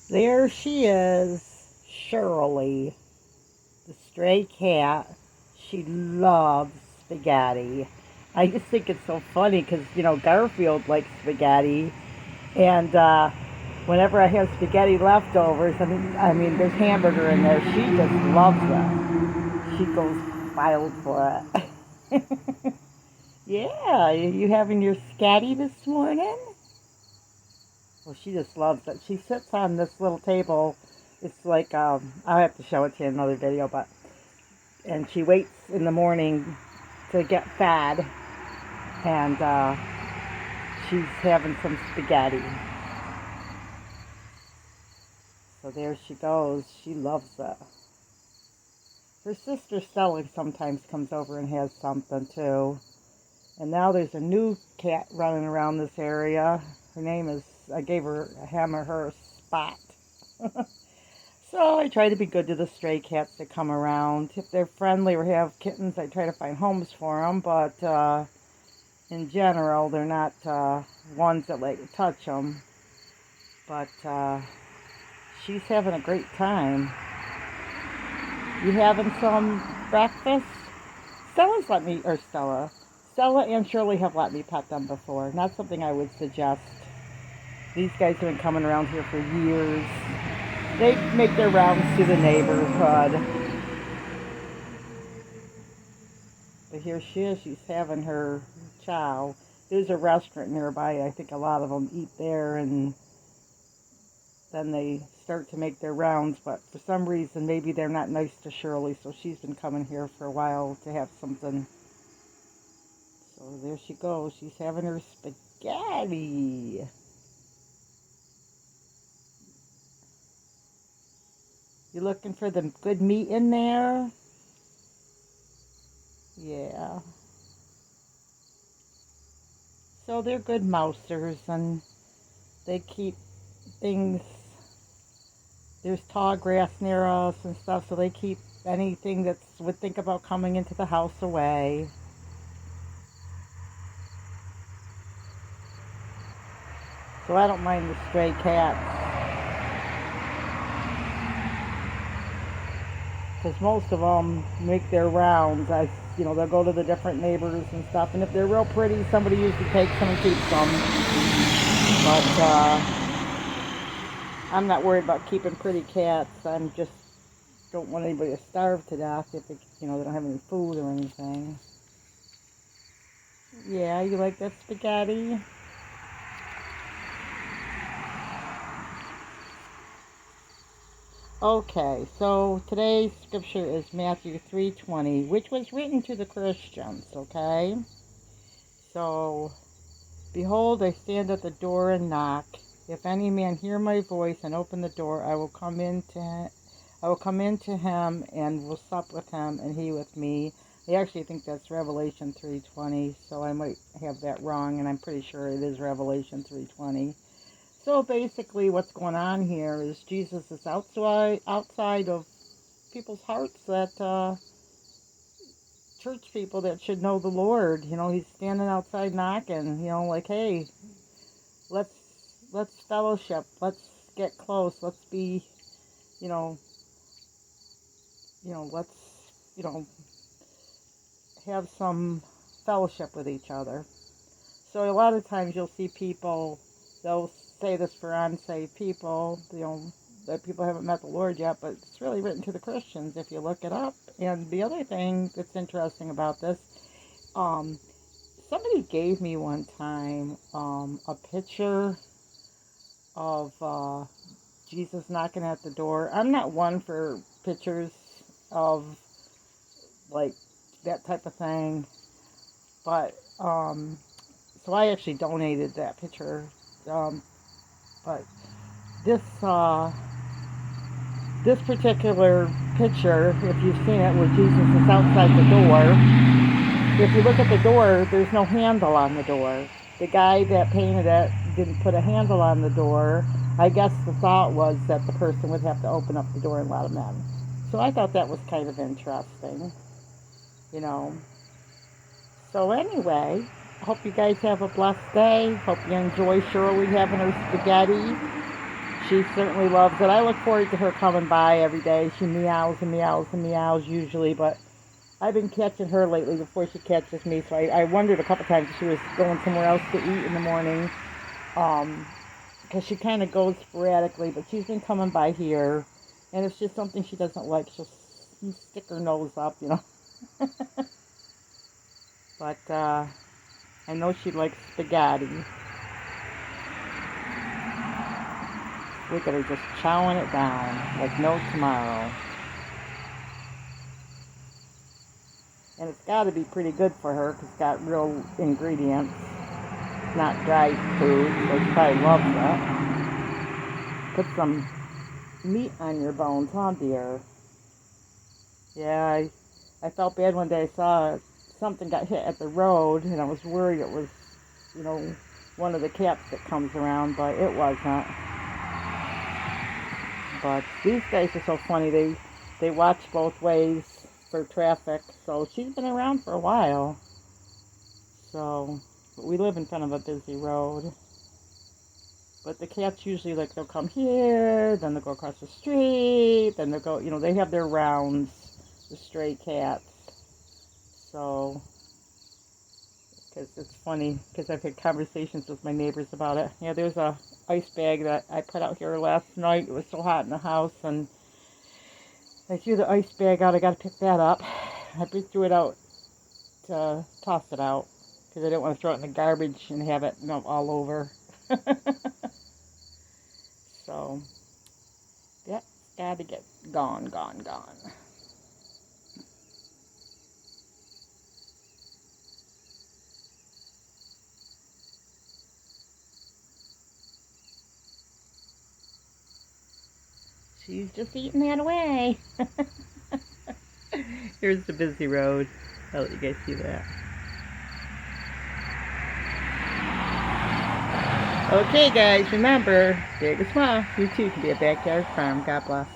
There she is, Shirley, the stray cat. She loves spaghetti. I just think it's so funny because, Garfield likes spaghetti. And whenever I have spaghetti leftovers, I mean, there's hamburger in there. She just loves it. She goes wild for it. Yeah, you having your scatty this morning? Well, she just loves it. She sits on this little table. It's like, I'll have to show it to you in another video, but, and she waits in the morning to get fed, and she's having some spaghetti. So there she goes. She loves it. Her sister Stella sometimes comes over and has something too. And now there's a new cat running around this area. Her name is, I gave him or her Spot. So I try to be good to the stray cats that come around. If they're friendly or have kittens, I try to find homes for them. But in general, they're not ones that like to touch them. But she's having a great time. You having some breakfast? Stella and Shirley have let me pet them before. Not something I would suggest. These guys have been coming around here for years. They make their rounds through the neighborhood. But here she is. She's having her chow. There's a restaurant nearby. I think a lot of them eat there, and then they start to make their rounds. But for some reason, maybe they're not nice to Shirley, so she's been coming here for a while to have something. So there she goes. She's having her spaghetti. You looking for the good meat in there? Yeah. So they're good mousers, and they keep things. There's tall grass near us and stuff, so they keep anything that would think about coming into the house away. So I don't mind the stray cats, because most of them make their rounds. They'll go to the different neighbors and stuff, and if they're real pretty, somebody usually takes them and keeps them. But I'm not worried about keeping pretty cats. I'm just don't want anybody to starve to death if they don't have any food or anything. Yeah, you like that spaghetti? Okay, so today's scripture is Matthew 3:20, which was written to the Christians, okay? So, behold, I stand at the door and knock. If any man hear my voice and open the door, I will come into him and will sup with him and he with me. I actually think that's Revelation 3:20, so I might have that wrong, and I'm pretty sure it is Revelation 3:20. So basically what's going on here is Jesus is outside of people's hearts, that church people that should know the Lord. He's standing outside knocking, like, hey, let's fellowship, let's get close, let's be, you know, let's, you know, have some fellowship with each other. So a lot of times you'll see people, they'll say this for unsaved people, that people haven't met the Lord yet, but it's really written to the Christians if you look it up. And the other thing that's interesting about this, um, somebody gave me one time a picture of Jesus knocking at the door. I'm not one for pictures of like that type of thing, but so I actually donated that picture. But this this particular picture, if you've seen it, where Jesus is outside the door, if you look at the door, there's no handle on the door. The guy that painted it didn't put a handle on the door. I guess the thought was that the person would have to open up the door and let him in. So I thought that was kind of interesting, you know. So anyway, hope you guys have a blessed day. Hope you enjoy Shirley having her spaghetti. She certainly loves it. I look forward to her coming by every day. She meows and meows and meows usually, but I've been catching her lately before she catches me, so I wondered a couple times if she was going somewhere else to eat in the morning, because she kind of goes sporadically, but she's been coming by here, and if she's something she doesn't like, she'll stick her nose up, you know. But I know she likes spaghetti. Look at her just chowing it down like no tomorrow. And it's got to be pretty good for her because it's got real ingredients. It's not dry food, so she probably loves it. Put some meat on your bones, huh, dear? Yeah, I felt bad one day. I saw something got hit at the road, and I was worried it was, you know, one of the cats that comes around, but it wasn't. But these guys are so funny. They watch both ways for traffic. So she's been around for a while. So we live in front of a busy road. But the cats usually, like, they'll come here, then they'll go across the street, then they'll go, you know, they have their rounds, the stray cats. So, because it's funny, because I've had conversations with my neighbors about it. Yeah, there's a ice bag that I put out here last night. It was so hot in the house, and I threw the ice bag out. I got to pick that up. I threw it out to toss it out, because I didn't want to throw it in the garbage and have it melt all over. So, yeah, gotta get gone. She's just eating that away. Here's the busy road. I'll let you guys see that. Okay, guys, remember, big or small, you too can be a backyard farm. God bless.